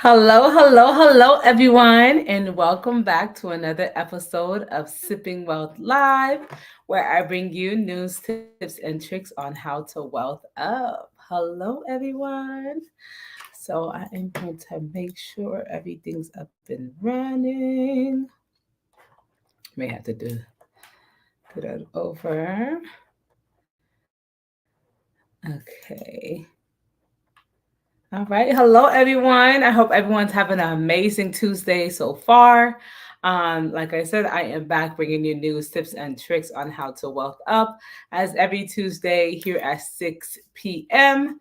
Hello, everyone, and welcome back to another episode of Sipping Wealth Live, where I bring you news, tips, and tricks on how to wealth up. Hello, everyone. So, I am going to make sure everything's up and running. May have to do that over. Okay. All right. Hello, everyone. I hope everyone's having an amazing Tuesday so far. Like I said, I am back bringing you news, tips, and tricks on how to wealth up as every Tuesday here at 6 p.m.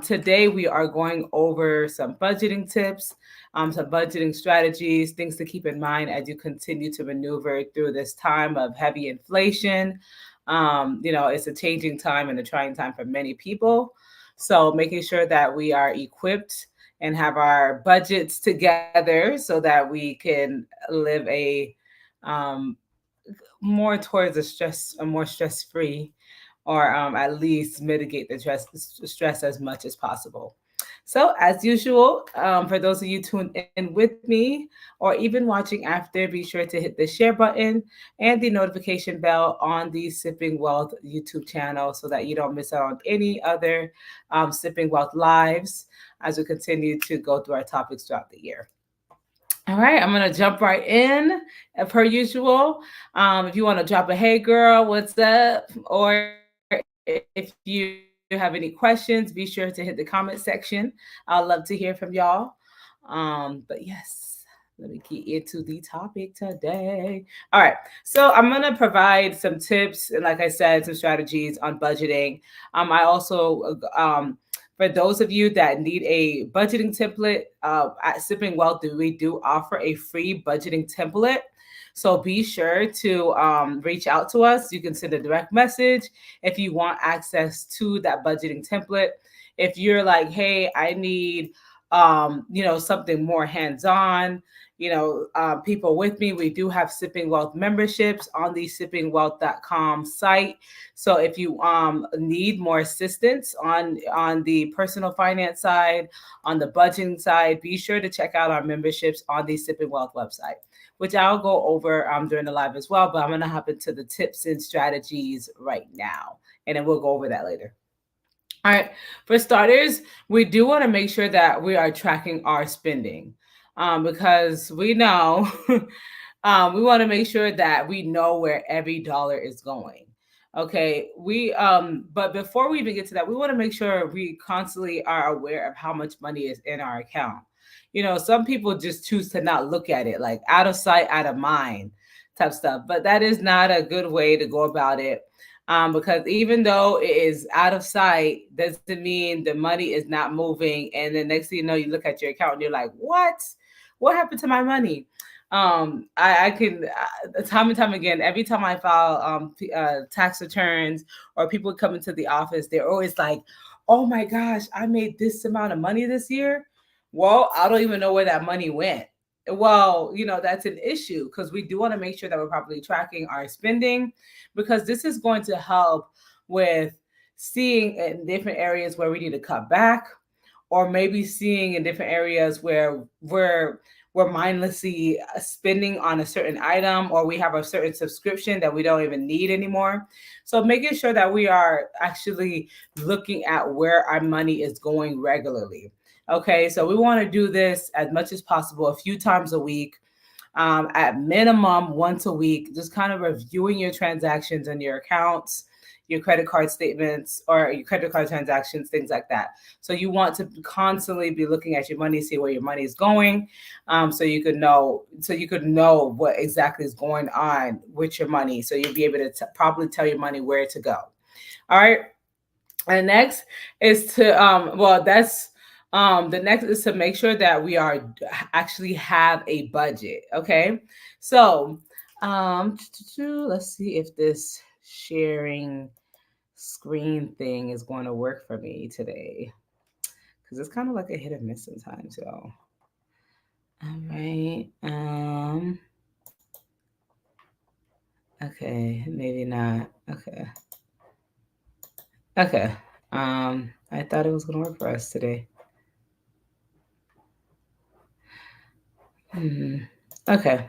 Today, we are going over some budgeting tips, some budgeting strategies, things to keep in mind as you continue to maneuver through this time of heavy inflation. It's a changing time and a trying time for many people. So making sure that we are equipped and have our budgets together so that we can live um, more towards a more stress free, or at least mitigate the stress as much as possible. So, as usual, for those of you tuned in with me or even watching after, be sure to hit the share button and the notification bell on the Sipping Wealth YouTube channel so that you don't miss out on any other Sipping Wealth lives as we continue to go through our topics throughout the year. All right, I'm gonna jump right in per usual. If you want to drop a hey girl, what's up? Or if you have any questions, be sure to hit the comment section. I'd love to hear from y'all. But yes, let me get into the topic today. All right, so I'm gonna provide some tips and, like I said, some strategies on budgeting. I also for those of you that need a budgeting template, at Sipping Wealth, we do offer a free budgeting template. So be sure to reach out to us. You can send a direct message if you want access to that budgeting template. If you're like, hey, I need, something more hands-on, people with me, we do have Sipping Wealth memberships on the sippingwealth.com site. So if you need more assistance on the personal finance side, on the budgeting side, be sure to check out our memberships on the Sipping Wealth website, which I'll go over during the live as well. But I'm gonna hop into the tips and strategies right now, and then we'll go over that later. All right. For starters, we do want to make sure that we are tracking our spending, because we know we want to make sure that we know where every dollar is going. Okay. But before we even get to that, we want to make sure we constantly are aware of how much money is in our account. Some people just choose to not look at it, like out of sight, out of mind type stuff. But that is not a good way to go about it, because even though it is out of sight, doesn't mean the money is not moving. And the next thing you know, you look at your account and you're like, what happened to my money? I can, time and time again, every time I file tax returns or people come into the office, they're always like, oh my gosh, I made this amount of money this year. Well, I don't even know where that money went. Well, that's an issue because we do want to make sure that we're properly tracking our spending, because this is going to help with seeing in different areas where we need to cut back, or maybe seeing in different areas where we're mindlessly spending on a certain item, or we have a certain subscription that we don't even need anymore. So making sure that we are actually looking at where our money is going regularly. Okay, so we want to do this as much as possible, a few times a week, at minimum once a week, just kind of reviewing your transactions and your accounts, your credit card statements or your credit card transactions, things like that. So you want to constantly be looking at your money, see where your money is going, so you could know what exactly is going on with your money. So you'll be able to probably tell your money where to go. All right. And next is to that's the next is to make sure that we are actually have a budget. Okay. So let's see if this sharing screen thing is going to work for me today, because it's kind of like a hit or miss sometimes, y'all. All right. Okay, maybe not. Okay. Okay. I thought it was gonna work for us today. Okay.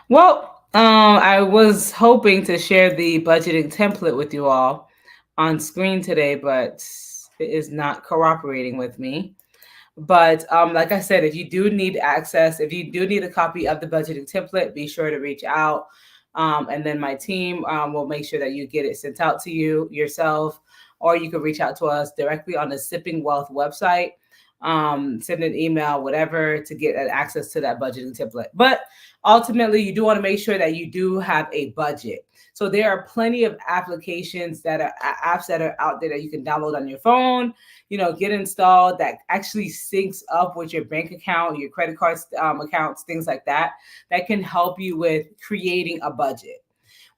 Well, I was hoping to share the budgeting template with you all on screen today, but it is not cooperating with me. But like I said, if you do need access, if you do need a copy of the budgeting template, be sure to reach out. And then my team will make sure that you get it sent out to you yourself, or you can reach out to us directly on the Sipping Wealth website. Send an email, whatever, to get access to that budgeting template. But ultimately, you do want to make sure that you do have a budget. So there are plenty of applications that are apps that are out there that you can download on your phone, get installed that actually syncs up with your bank account, your credit card accounts, things like that, that can help you with creating a budget.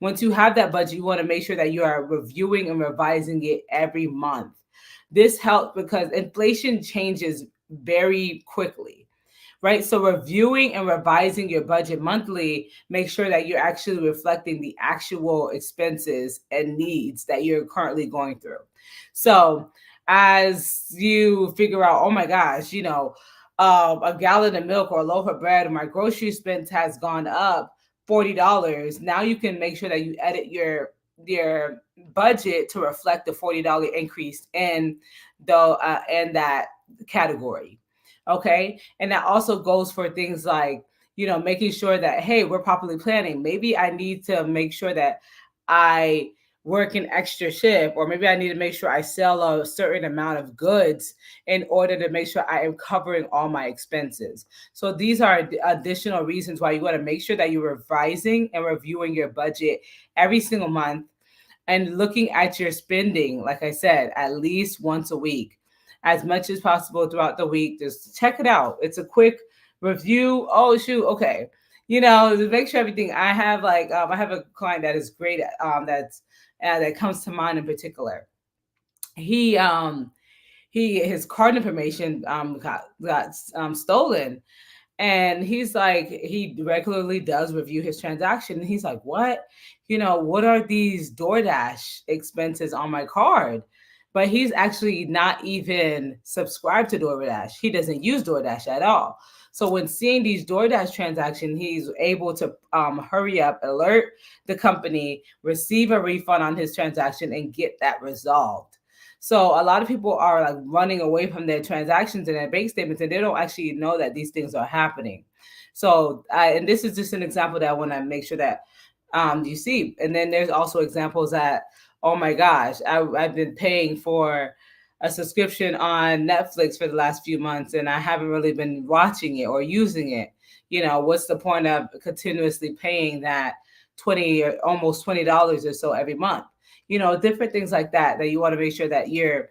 Once you have that budget, you want to make sure that you are reviewing and revising it every month. This helps because inflation changes very quickly, right? So reviewing and revising your budget monthly, make sure that you're actually reflecting the actual expenses and needs that you're currently going through. So as you figure out, oh my gosh, a gallon of milk or a loaf of bread, my grocery expense has gone up $40. Now you can make sure that you edit your budget to reflect the $40 increase in that category. Okay. And that also goes for things like, making sure that, hey, we're properly planning. Maybe I need to make sure that I work an extra shift, or maybe I need to make sure I sell a certain amount of goods in order to make sure I am covering all my expenses. So these are additional reasons why you want to make sure that you're revising and reviewing your budget every single month and looking at your spending, like I said, at least once a week, as much as possible throughout the week. Just check it out. It's a quick review. Oh shoot, okay. To make sure everything. I have a client that is great. That comes to mind in particular. He his card information got stolen, and he's like, he regularly does review his transaction. And he's like, what are these DoorDash expenses on my card? But he's actually not even subscribed to DoorDash. He doesn't use DoorDash at all. So when seeing these DoorDash transactions, he's able to hurry up, alert the company, receive a refund on his transaction, and get that resolved. So a lot of people are like running away from their transactions and their bank statements, and they don't actually know that these things are happening. So, and this is just an example that I want to make sure that you see. And then there's also examples that, oh my gosh, I've been paying for a subscription on Netflix for the last few months, and I haven't really been watching it or using it. What's the point of continuously paying that 20 or almost $20 or so every month? Different things like that you want to make sure that you're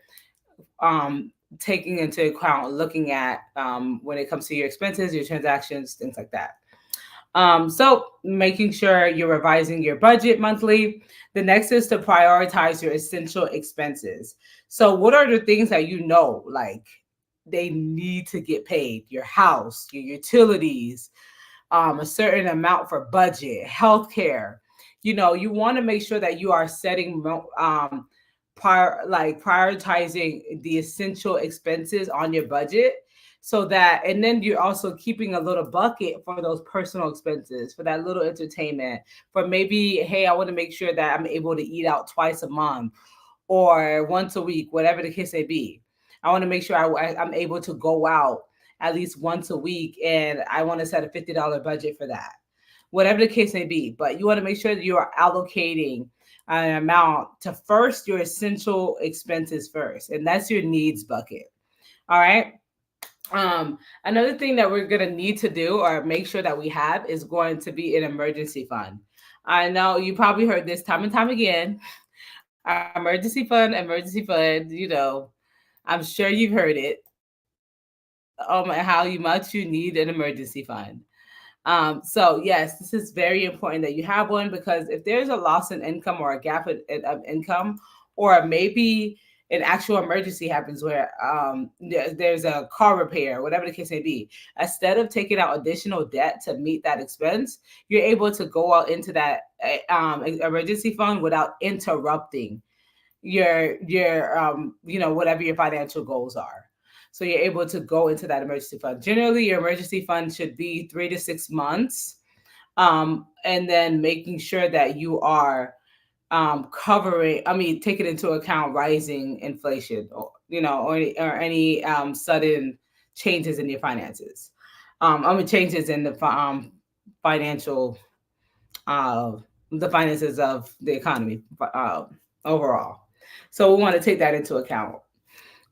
taking into account, looking at when it comes to your expenses, your transactions, things like that. So making sure you're revising your budget monthly. The next is to prioritize your essential expenses. So what are the things that like they need to get paid? Your house, your utilities, a certain amount for budget, healthcare. You want to make sure that you are setting prioritizing the essential expenses on your budget, so that, and then you're also keeping a little bucket for those personal expenses, for that little entertainment, for maybe, hey, I want to make sure that I'm able to eat out twice a month or once a week, whatever the case may be. I want to make sure I'm able to go out at least once a week, and I want to set a $50 budget for that, whatever the case may be. But you want to make sure that you are allocating an amount to first your essential expenses first, and that's your needs bucket. All right. Another thing that we're going to need to do or make sure that we have is going to be an emergency fund. I know you probably heard this time and time again. Emergency fund, emergency fund. I'm sure you've heard it. How much you need an emergency fund. So yes, this is very important that you have one, because if there's a loss in income or a gap of income, or maybe an actual emergency happens where there's a car repair, whatever the case may be, instead of taking out additional debt to meet that expense, you're able to go out into that emergency fund without interrupting your whatever your financial goals are. So you're able to go into that emergency fund. Generally, your emergency fund should be 3 to 6 months. And then making sure that you are taking into account rising inflation, or any sudden changes in your finances. Changes in financial, uh, the finances of the economy overall. So we want to take that into account.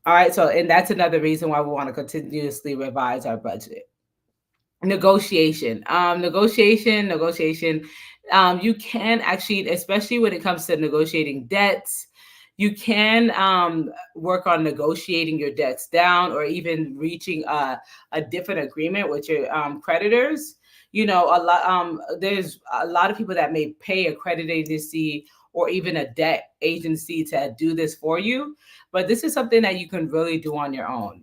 All right. So, and that's another reason why we want to continuously revise our budget. Negotiation. You can actually, especially when it comes to negotiating debts, you can work on negotiating your debts down, or even reaching a different agreement with your creditors. There's a lot of people that may pay a credit agency or even a debt agency to do this for you, but this is something that you can really do on your own.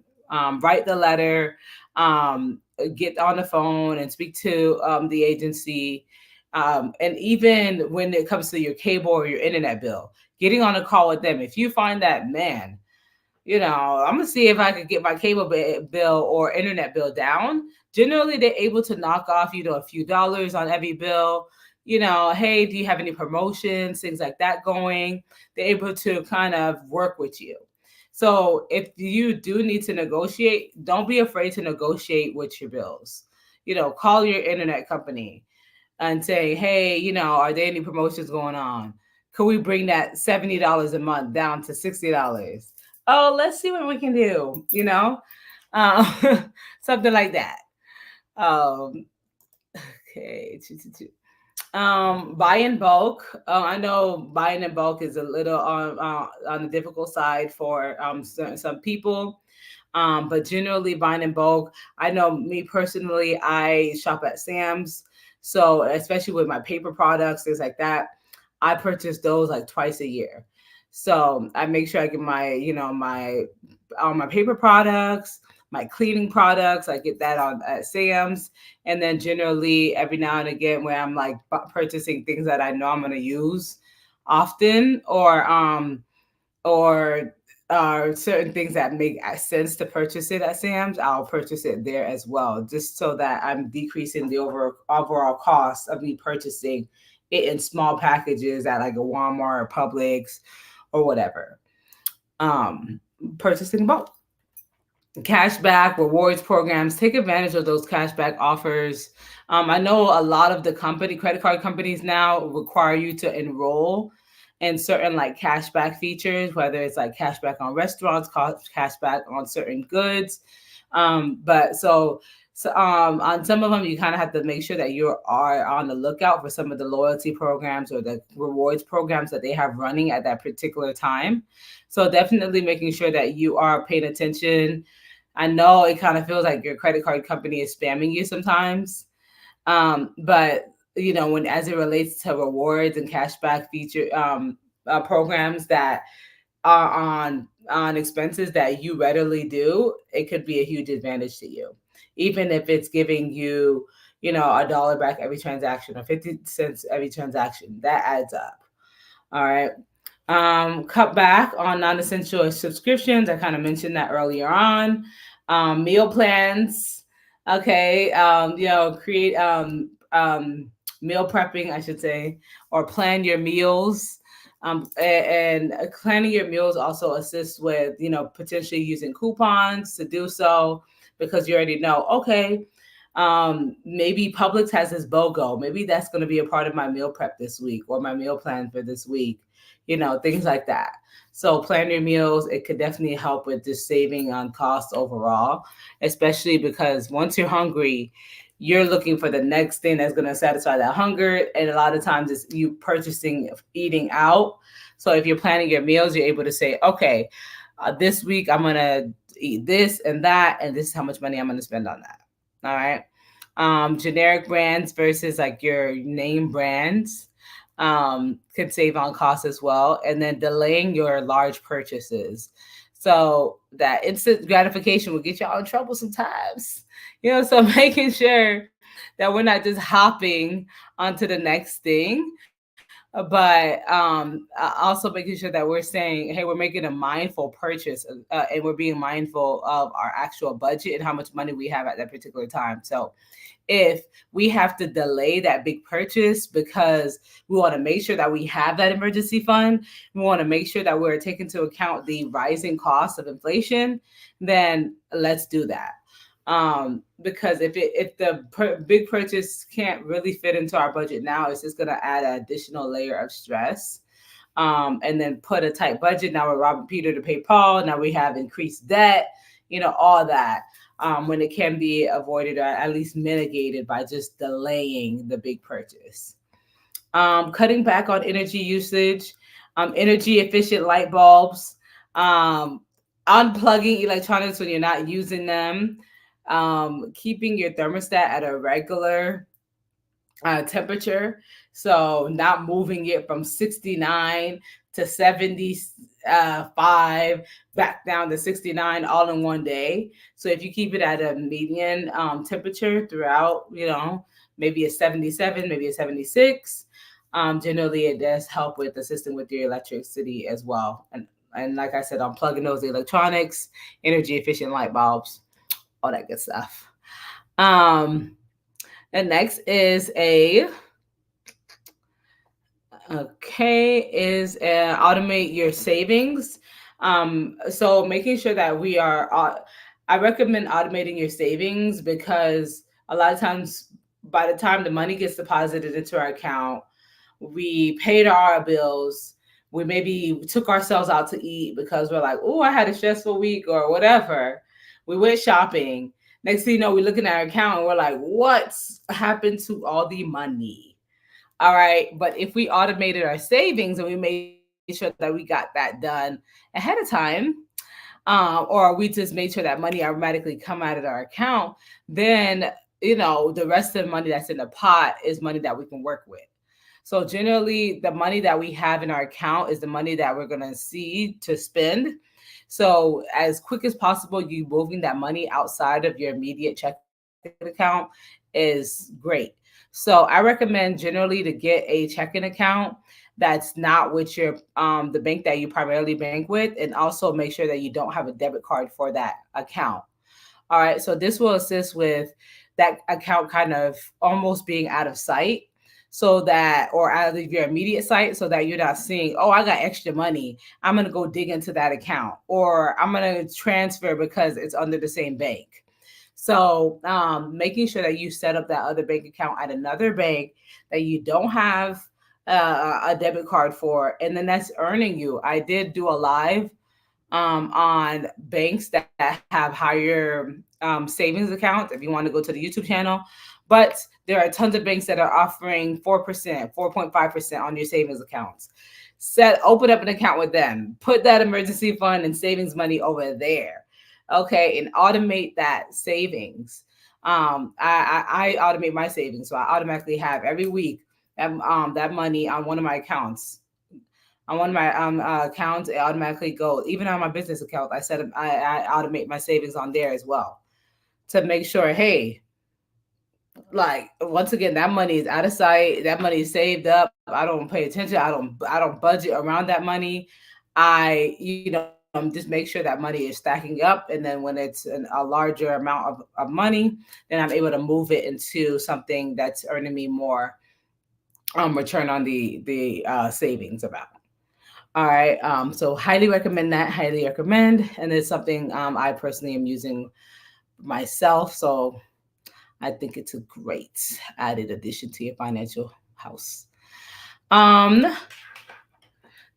Write the letter, get on the phone and speak to the agency. And even when it comes to your cable or your internet bill, getting on a call with them. If you find that, man, I'm gonna see if I could get my cable bill or internet bill down. Generally, they're able to knock off, a few dollars on every bill. Hey, do you have any promotions, things like that going? They're able to kind of work with you. So if you do need to negotiate, don't be afraid to negotiate with your bills. Call your internet company and say, hey, are there any promotions going on? Could we bring that $70 a month down to $60? Oh, let's see what we can do, um, something like that. Um, okay. Buy in bulk. I know buying in bulk is a little on the difficult side for some people. But generally buying in bulk, I know me personally, I shop at Sam's. So especially with my paper products, things like that, I purchase those like twice a year. So I make sure I get my paper products, my cleaning products. I get that on at Sam's, and then generally every now and again, where I'm like purchasing things that I know I'm gonna use often, or certain things that make sense to purchase it at Sam's, I'll purchase it there as well, just so that I'm decreasing the overall cost of me purchasing it in small packages at like a Walmart or Publix or whatever. Um, Purchasing bulk. Cashback rewards programs, take advantage of those cashback offers. I know a lot of the credit card companies now require you to enroll in certain like cashback features, whether it's like cashback on restaurants, cashback on certain goods. But on some of them, you kind of have to make sure that you are on the lookout for some of the loyalty programs or the rewards programs that they have running at that particular time. So definitely making sure that you are paying attention. I know it kind of feels like your credit card company is spamming you sometimes. But when, as it relates to rewards and cashback feature programs that are on expenses that you readily do, it could be a huge advantage to you, even if it's giving you, $1 back every transaction or 50 cents every transaction. That adds up. All right. Cut back on non-essential subscriptions. I kind of mentioned that earlier on. Meal plans. Okay. Create meal prepping, I should say, or plan your meals. And planning your meals also assists with, potentially using coupons to do so, because you already know, okay, maybe Publix has this BOGO. Maybe that's going to be a part of my meal prep this week or my meal plan for this week, things like that. So plan your meals. It could definitely help with just saving on costs overall, especially because once you're hungry, you're looking for the next thing that's going to satisfy that hunger. And a lot of times it's you eating out. So if you're planning your meals, you're able to say, okay, this week I'm going to eat this and that, and this is how much money I'm going to spend on that. All right. Generic brands versus like your name brands could save on costs as well. And then delaying your large purchases. So that instant gratification will get y'all in trouble sometimes. So making sure that we're not just hopping onto the next thing, But also making sure that we're saying, hey, we're making a mindful purchase, and we're being mindful of our actual budget and how much money we have at that particular time. So if we have to delay that big purchase because we want to make sure that we have that emergency fund, we want to make sure that we're taking into account the rising cost of inflation, then let's do that. Because if the big purchase can't really fit into our budget now, it's just going to add an additional layer of stress. And then put a tight budget. Now we're robbing Peter to pay Paul. Now we have increased debt, all that. When it can be avoided or at least mitigated by just delaying the big purchase. Cutting back on energy usage, energy efficient light bulbs, unplugging electronics when you're not using them, keeping your thermostat at a regular temperature. So not moving it from 69 to 75 back down to 69 all in one day. So if you keep it at a median temperature throughout, maybe a 77, maybe a 76, generally it does help with assisting with your electricity as well. And like I said, unplugging those electronics, energy efficient light bulbs, all that good stuff. And next is automate your savings. So making sure that we are, I recommend automating your savings because a lot of times by the time the money gets deposited into our account, we paid our bills. We maybe took ourselves out to eat because we're like, oh, I had a stressful week or whatever. We went shopping. Next thing you know, we're looking at our account and we're like, what's happened to all the money? All right. But if we automated our savings and we made sure that we got that done ahead of time, or we just made sure that money automatically come out of our account, then, the rest of the money that's in the pot is money that we can work with. So generally, the money that we have in our account is the money that we're going to see to spend. So as quick as possible, you moving that money outside of your immediate checking account is great. So I recommend generally to get a checking account that's not with your the bank that you primarily bank with, and also make sure that you don't have a debit card for that account. All right, so this will assist with that account kind of almost being out of sight, so that, or out of your immediate sight, so that you're not seeing, oh, I got extra money, I'm going to go dig into that account, or I'm going to transfer because it's under the same bank. So making sure that you set up that other bank account at another bank that you don't have a debit card for, and then that's earning you. I did do a live on banks that have higher savings accounts, if you want to go to the YouTube channel. But there are tons of banks that are offering 4%, 4.5% on your savings accounts. Open up an account with them. Put that emergency fund and savings money over there. Okay, and automate that savings. I automate my savings, so I automatically have every week that money on one of my accounts. On one of my accounts, it automatically goes. Even on my business account, I automate my savings on there as well to make sure, hey, like once again, that money is out of sight. That money is saved up. I don't pay attention. I don't budget around that money. Just make sure that money is stacking up, and then when it's a larger amount of money, then I'm able to move it into something that's earning me more return on the savings amount. All right. So highly recommend that. Highly recommend, and it's something I personally am using myself. So I think it's a great added addition to your financial house.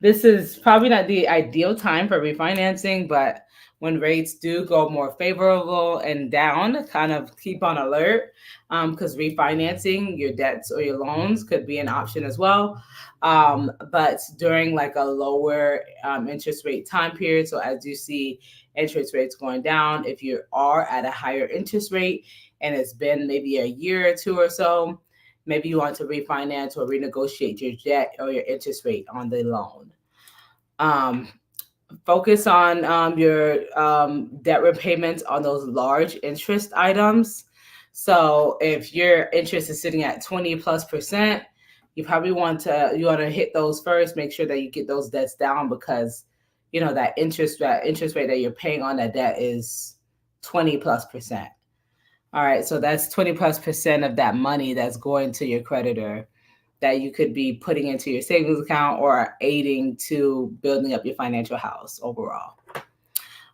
This is probably not the ideal time for refinancing, but when rates do go more favorable and down, kind of keep on alert, because refinancing your debts or your loans could be an option as well. But during like a lower interest rate time period, so as you see interest rates going down, if you are at a higher interest rate and it's been maybe a year or two or so, maybe you want to refinance or renegotiate your debt or your interest rate on the loan. Focus on your debt repayments on those large interest items. So if your interest is sitting at 20+%, you want to hit those first. Make sure that you get those debts down, because that interest rate that you're paying on that debt is 20+%. All right, so that's 20+% of that money that's going to your creditor that you could be putting into your savings account or aiding to building up your financial house overall.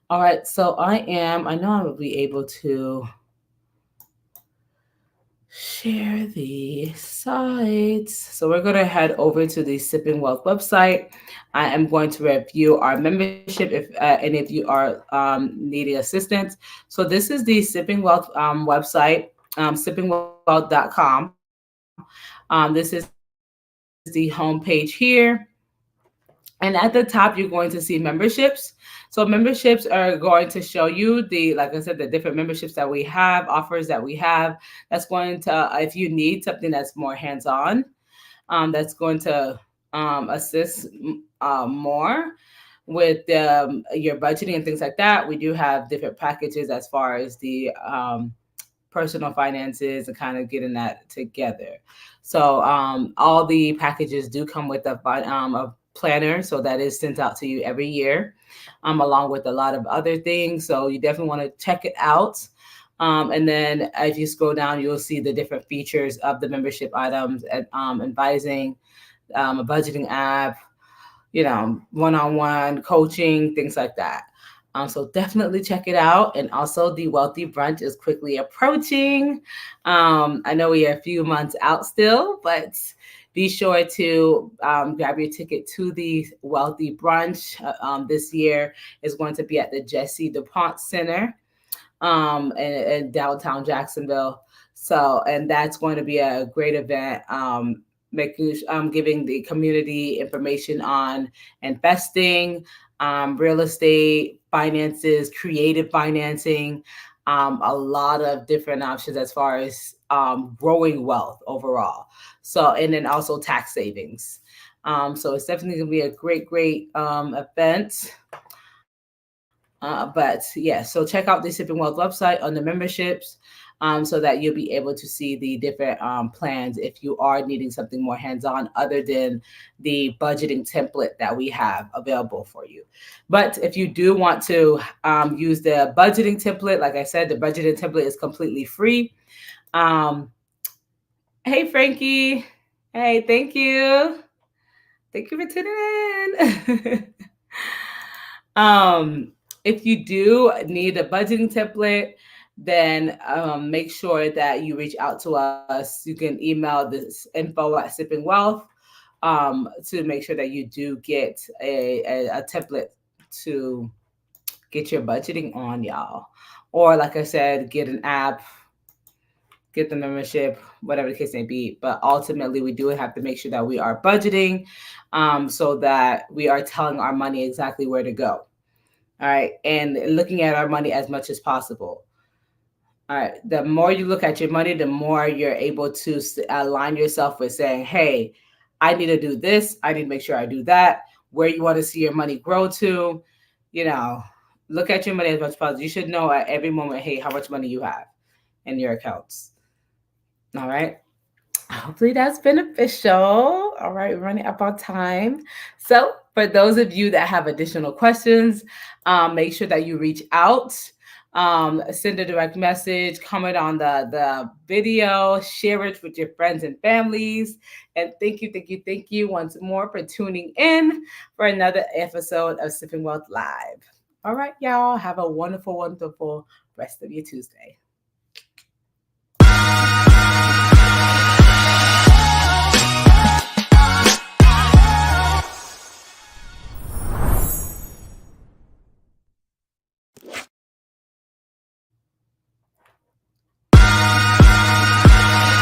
All right, so I know I will be able to share the sites. So we're going to head over to the Sipping Wealth website. I am going to review our membership if any of you are needing assistance. So this is the Sipping Wealth website, sippingwealth.com. This is the homepage here. And at the top, you're going to see memberships. So memberships are going to show you like I said, the different memberships that we have, offers that we have. That's going to, if you need something that's more hands-on, that's going to assist more with your budgeting and things like that. We do have different packages as far as the personal finances and kind of getting that together. So all the packages do come with a planner, so that is sent out to you every year, along with a lot of other things. So you definitely want to check it out. And then if you scroll down, you'll see the different features of the membership items, and advising, a budgeting app, one-on-one coaching, things like that. So definitely check it out. And also, the Wealthy Brunch is quickly approaching. I know we are a few months out still, but be sure to grab your ticket to the Wealthy Brunch. This year is going to be at the Jesse DuPont Center in downtown Jacksonville. So, and that's going to be a great event. Giving the community information on investing, real estate, finances, creative financing, a lot of different options as far as growing wealth overall. So, and then also tax savings. So it's definitely going to be a great event. But yeah, so check out the Sipping Wealth website on the memberships, so that you'll be able to see the different plans if you are needing something more hands-on other than the budgeting template that we have available for you. But if you do want to use the budgeting template, like I said, the budgeting template is completely free. Hey, Frankie. Hey, thank you. Thank you for tuning in. If you do need a budgeting template, then make sure that you reach out to us. You can email this info@sippingwealth to make sure that you do get a template to get your budgeting on, y'all. Or like I said, get an app, get the membership, whatever the case may be. But ultimately, we do have to make sure that we are budgeting, so that we are telling our money exactly where to go. All right. And looking at our money as much as possible. All right. The more you look at your money, the more you're able to align yourself with saying, hey, I need to do this. I need to make sure I do that. Where you want to see your money grow to, look at your money as much as possible. You should know at every moment, hey, how much money you have in your accounts. All right. Hopefully that's beneficial. All right, we're running up on time. So for those of you that have additional questions, make sure that you reach out, send a direct message, comment on the video, share it with your friends and families. And thank you once more for tuning in for another episode of Sipping Wealth Live. All right, y'all, have a wonderful rest of your Tuesday.